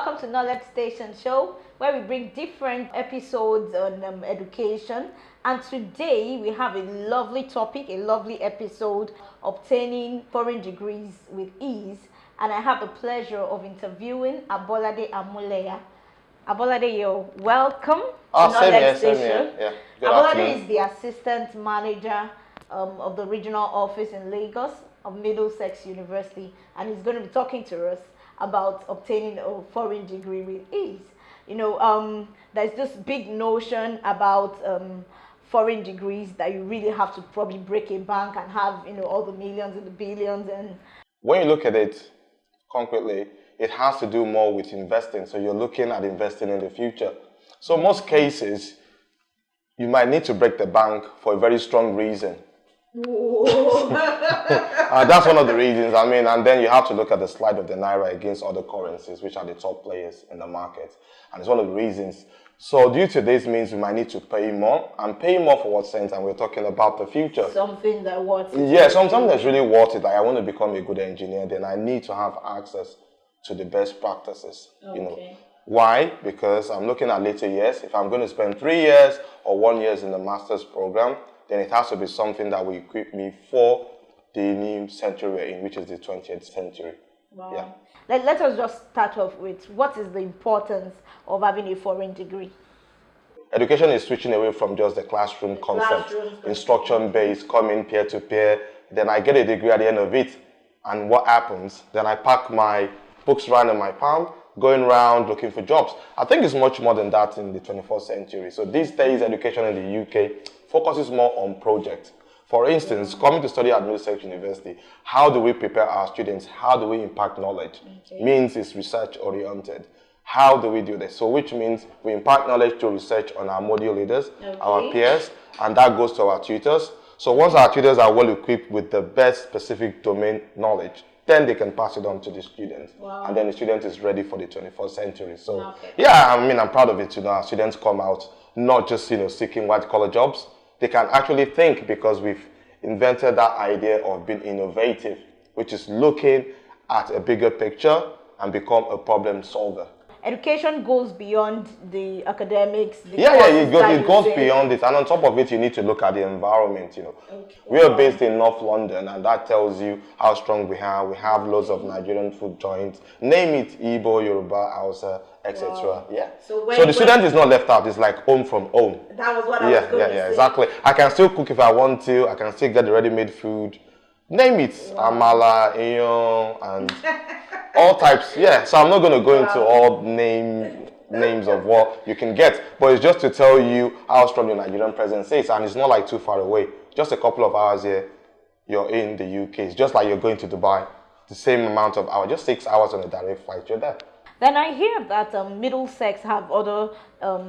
welcome to Knowledge Station Show, where we bring different episodes on education. And today we have a lovely topic, a lovely episode, obtaining foreign degrees with ease. And I have the pleasure of interviewing Abolade Amuleya. Abolade, you're welcome to Knowledge Station. Yeah. Good Abolade afternoon. is the assistant manager of the regional office in Lagos of Middlesex University, and he's going to be talking to us about obtaining a foreign degree with ease. There's this big notion about foreign degrees that you really have to probably break a bank and have, all the millions and the billions. And when you look at it concretely, it has to do more with investing. So you're looking at investing in the future. So most cases, you might need to break the bank for a very strong reason. That's one of the reasons, and then you have to look at the slide of the Naira against other currencies, which are the top players in the market. And it's one of the reasons. So due to this means we might need to pay more, and pay more for what sense? And we're talking about the future. Something that worth it. Yeah, something that's really worth it. Like I want to become a good engineer, then I need to have access to the best practices. Okay. Why? Because I'm looking at later years. If I'm going to spend 3 years or 1 year in the master's program, then it has to be something that will equip me for the new century we're in, which is the 20th century. Wow. Yeah. Let us just start off with what is the importance of having a foreign degree? Education is switching away from just the classroom concept, instruction-based, coming peer-to-peer. Then I get a degree at the end of it. And what happens? Then I pack my books around in my palm, going around looking for jobs. I think it's much more than that in the 21st century. So these days, education in the UK focuses more on projects. For instance, coming to study at Middlesex University, how do we prepare our students? How do we impact knowledge? Okay. Means it's research oriented. How do we do this? So which means we impart knowledge through research on our module leaders, our peers, and that goes to our tutors. So once our tutors are well equipped with the best specific domain knowledge, then they can pass it on to the students. Wow. And then the student is ready for the 21st century. So yeah, I'm proud of it to know our students come out not just seeking white collar jobs. They can actually think, because we've invented that idea of being innovative, which is looking at a bigger picture and become a problem solver. Education goes beyond the academics. It goes beyond it, and on top of it, you need to look at the environment. Okay. We are based in North London, and that tells you how strong we are. We have loads of Nigerian food joints. Name it: Igbo, Yoruba, Hausa, etc. Wow. Yeah. So the student is not left out. It's like home from home. That was what I was going to say. Exactly. I can still cook if I want to. I can still get the ready-made food. Name it: Amala, Iyo, and all types. Yeah. So I'm not going to go into all names of what you can get, but it's just to tell you how strong the Nigerian presence is, and it's not like too far away. Just a couple of hours here, you're in the UK. It's just like you're going to Dubai. The same amount of hours, just 6 hours on a direct flight, you're there. Then I hear that Middlesex have other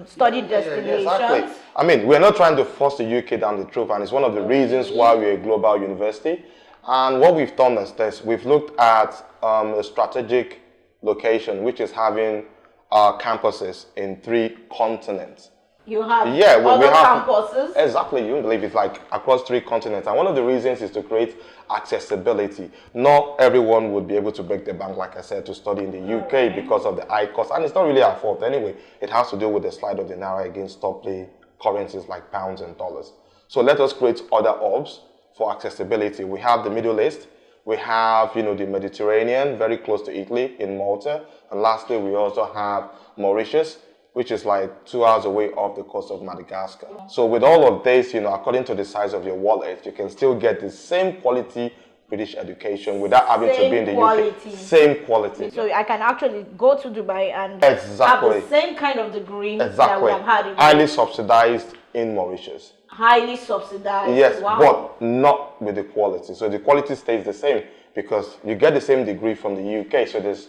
study destinations. Exactly. We're not trying to force the UK down the throat, and it's one of the reasons why we're a global university. And what we've done is this: we've looked at a strategic location, which is having campuses in 3 continents. You have we have campuses? Exactly, you won't believe it, like across 3 continents. And one of the reasons is to create accessibility. Not everyone would be able to break the bank, like I said, to study in the UK because of the high cost. And it's not really our fault anyway. It has to do with the slide of the Naira against top play currencies like pounds and dollars. So let us create other hubs for accessibility. We have the Middle East. We have, the Mediterranean, very close to Italy, in Malta. And lastly, we also have Mauritius, which is like 2 hours away off the coast of Madagascar. So with all of this, according to the size of your wallet, you can still get the same quality British education without having to be in the UK. Same quality. So I can actually go to Dubai and have the same kind of degree that we have had in highly subsidized in Mauritius. Highly subsidized. Yes, but not with the quality. So the quality stays the same because you get the same degree from the UK. So there's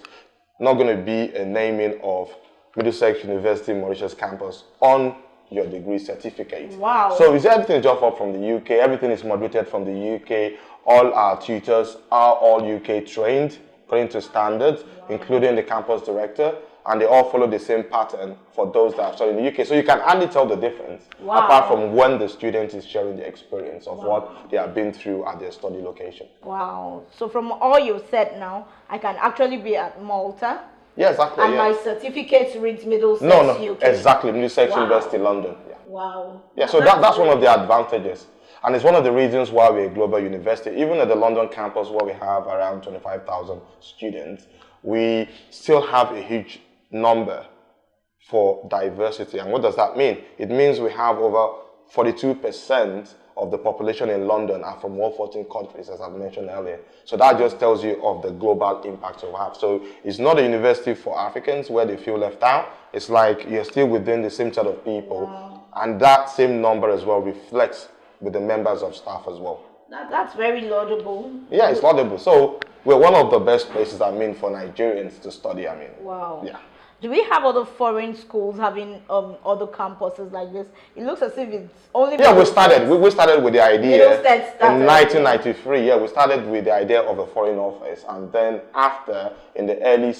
not going to be a naming of Middlesex University Mauritius campus on your degree certificate. Wow. So everything is just up from the UK. Everything is moderated from the UK. All our tutors are all UK trained according to standards, including the campus director. And they all follow the same pattern for those that have studied in the UK. So you can hardly tell the difference, apart from when the student is sharing the experience of what they have been through at their study location. Wow. So from all you said now, I can actually be at Malta, Yeah, exactly. And yeah. my certificate reads Middlesex No, UK. exactly. Middlesex Wow. University, London. Yeah. Wow. Yeah, so that's one of the advantages. And it's one of the reasons why we're a global university. Even at the London campus where we have around 25,000 students, we still have a huge number for diversity. And what does that mean? It means we have over 42% of the population in London are from all 14 countries, as I've mentioned earlier. So that just tells you of the global impact we have. So it's not a university for Africans where they feel left out. It's like you're still within the same set of people. Wow. And that same number as well reflects with the members of staff as well. That's very laudable. Yeah, it's laudable. So we're one of the best places, I mean, for Nigerians to study, I mean. Wow. Yeah. Do we have other foreign schools having other campuses like this? It looks as if it's only... Yeah, we started with the idea in 1993. Yeah, we started with the idea of a foreign office. And then after, in the early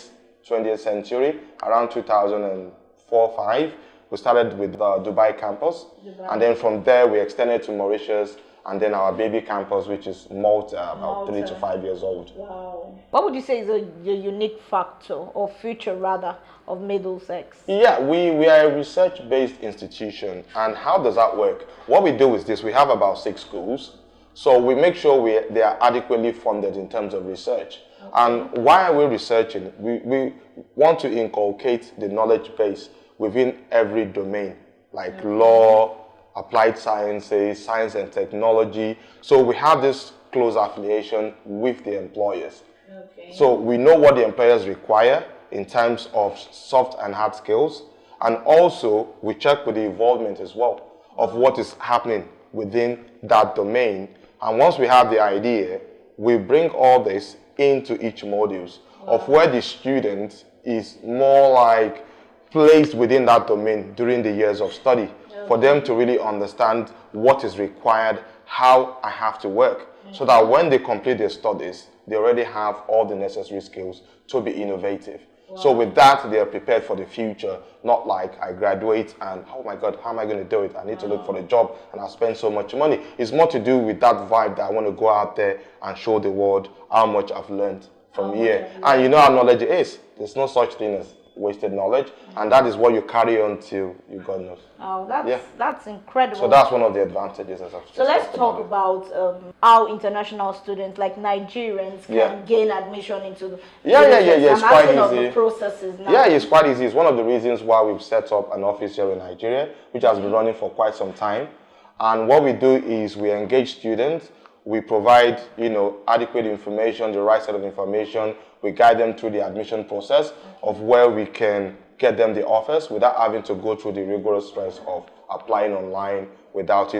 20th century, around 2004-5, we started with the Dubai campus. And then from there, we extended to Mauritius. And then our baby campus, which is Malta, about 3 to 5 years old. Wow. What would you say is a unique factor, or feature rather, of Middlesex? Yeah, we are a research-based institution. And how does that work? What we do is this. We have about 6 schools. So we make sure they are adequately funded in terms of research. Okay. And why are we researching? We want to inculcate the knowledge base within every domain, like law, applied sciences, science and technology. So we have this close affiliation with the employers. Okay. So we know what the employers require in terms of soft and hard skills. And also we check with the involvement as well of what is happening within that domain. And once we have the idea, we bring all this into each modules of where the student is more like placed within that domain during the years of study. For them to really understand what is required, how I have to work, so that when they complete their studies, they already have all the necessary skills to be innovative. Wow. So with that, they are prepared for the future, not like I graduate and, oh my God, how am I going to do it? I need to look for a job and I'll spend so much money. It's more to do with that vibe that I want to go out there and show the world how much I've learned from here. And you know how knowledge is. There's no such thing as wasted knowledge, and that is what you carry on till you God knows. Oh, that's incredible. So that's one of the advantages. So let's talk about how international students, like Nigerians, can gain admission into the It's quite easy. The processes now. Yeah, it's quite easy. It's one of the reasons why we've set up an office here in Nigeria, which has been running for quite some time. And what we do is we engage students. We provide, adequate information, the right set of information. We guide them through the admission process of where we can get them the offers without having to go through the rigorous stress of applying online without,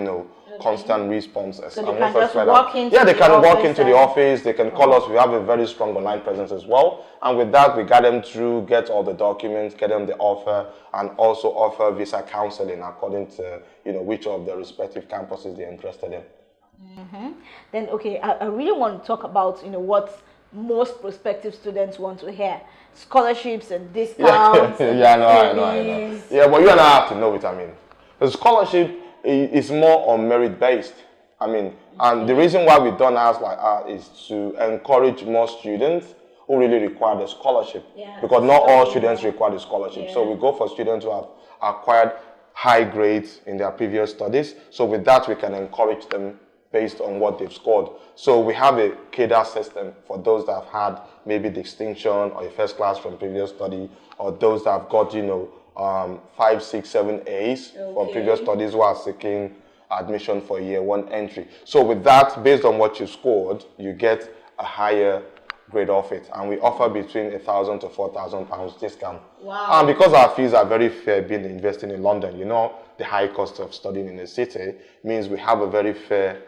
constant responses. So they can just walk into they can walk into the office. They can call us. We have a very strong online presence as well. And with that, we guide them through, get all the documents, get them the offer, and also offer visa counseling according to, which of the respective campuses they're interested in. Mm-hmm. Then, okay, I really want to talk about, what most prospective students want to hear. Scholarships and discounts. I know. Yeah, but you and I have to know it, The scholarship is more on merit-based. And the reason why we've done ours like that is to encourage more students who really require the scholarship. Yeah, because not all students require the scholarship. Yeah. So we go for students who have acquired high grades in their previous studies. So with that, we can encourage them based on what they've scored. So we have a cadre system for those that have had maybe distinction or a first class from previous study, or those that have got, 5, 6, 7 A's from previous studies who are seeking admission for year 1 entry. So with that, based on what you scored, you get a higher grade of it. And we offer between £1,000 to £4,000 discount. Wow. And because our fees are very fair being investing in London, the high cost of studying in the city means we have a very fair,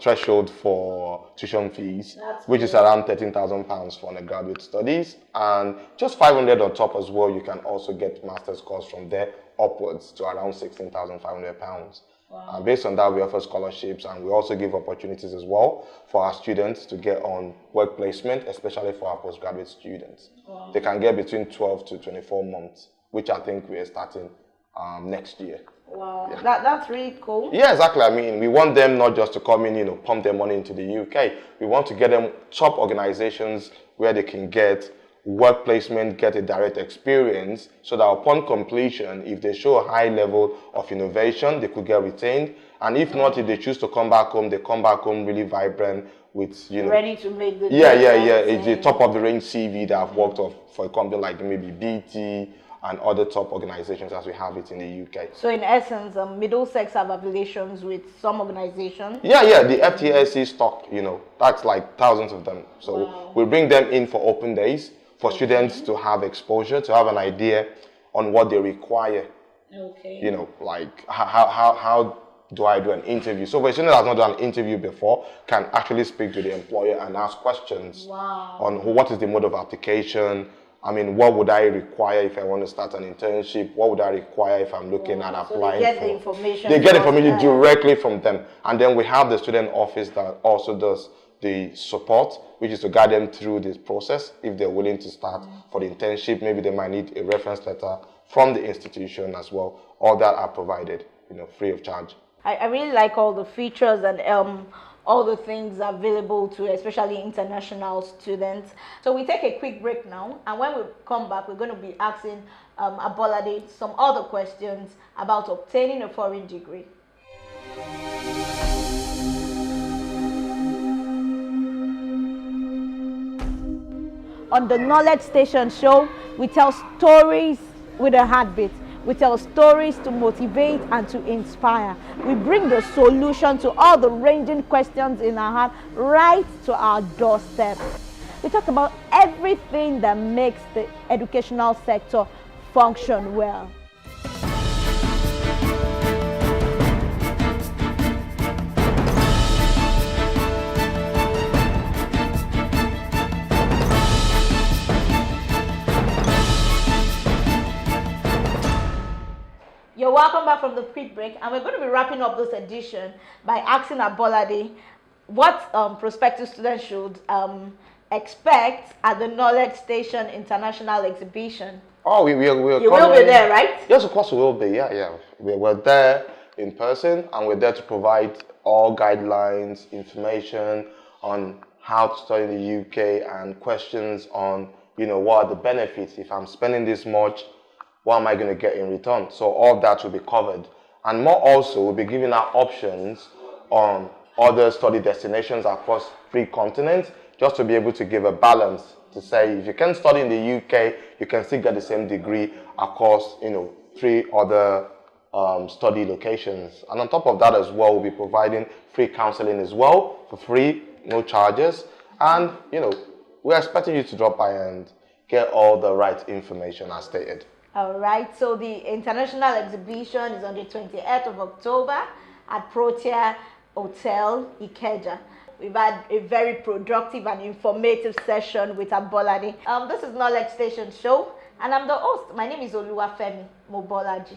threshold for tuition fees, which is around £13,000 for undergraduate studies, and just 500 on top as well. You can also get master's course from there upwards to around £16,500. Wow. Based on that, we offer scholarships, and we also give opportunities as well for our students to get on work placement, especially for our postgraduate students. Wow. They can get between 12 to 24 months, which I think we are starting next year. Wow, yeah. That's really cool. Yeah, exactly. We want them not just to come in, pump their money into the UK. We want to get them top organizations where they can get work placement, get a direct experience, so that upon completion, if they show a high level of innovation, they could get retained. And if not, if they choose to come back home, they come back home really vibrant with, ready to make the it's the top of the range CV that I've worked for a company like maybe BT and other top organizations as we have it in the UK. So in essence, Middlesex have affiliations with some organizations? Yeah, the FTSE stock, that's like thousands of them. So we bring them in for open days for students to have exposure, to have an idea on what they require. Okay. Like how do I do an interview? So for a student that has not done an interview before can actually speak to the employer and ask questions on what is the mode of application. I mean, what would I require if I want to start an internship? What would I require if I'm looking at applying? So they get the information. They get information directly from them. And then we have the student office that also does the support, which is to guide them through this process. If they're willing to start for the internship, maybe they might need a reference letter from the institution as well. All that are provided, free of charge. I really like all the features and all the things available to especially international students. So we take a quick break now, and when we come back, we're going to be asking Abolade some other questions about obtaining a foreign degree. On the Knowledge Station show, we tell stories with a heartbeat. We tell stories to motivate and to inspire. We bring the solution to all the ranging questions in our heart right to our doorstep. We talk about everything that makes the educational sector function well. You're welcome back from the quick break, and we're going to be wrapping up this edition by asking Abolade what prospective students should expect at the Knowledge Station International Exhibition. Oh, you will be there, right? Yes, of course we will be. Yeah. We're there in person, and we're there to provide all guidelines, information on how to study in the UK, and questions on, what are the benefits if I'm spending this much. What am I going to get in return? So all that will be covered. And more also, we'll be giving out options on other study destinations across 3 continents, just to be able to give a balance, to say if you can study in the UK, you can still get the same degree across 3 other study locations. And on top of that as well, we'll be providing free counseling as well, for free, no charges. And we're expecting you to drop by and get all the right information as stated. All right, so the international exhibition is on the 28th of October at Protea Hotel, Ikeja. We've had a very productive and informative session with Abolade. This is Knowledge Station Show, and I'm the host. My name is Oluwafemi Mobolaji.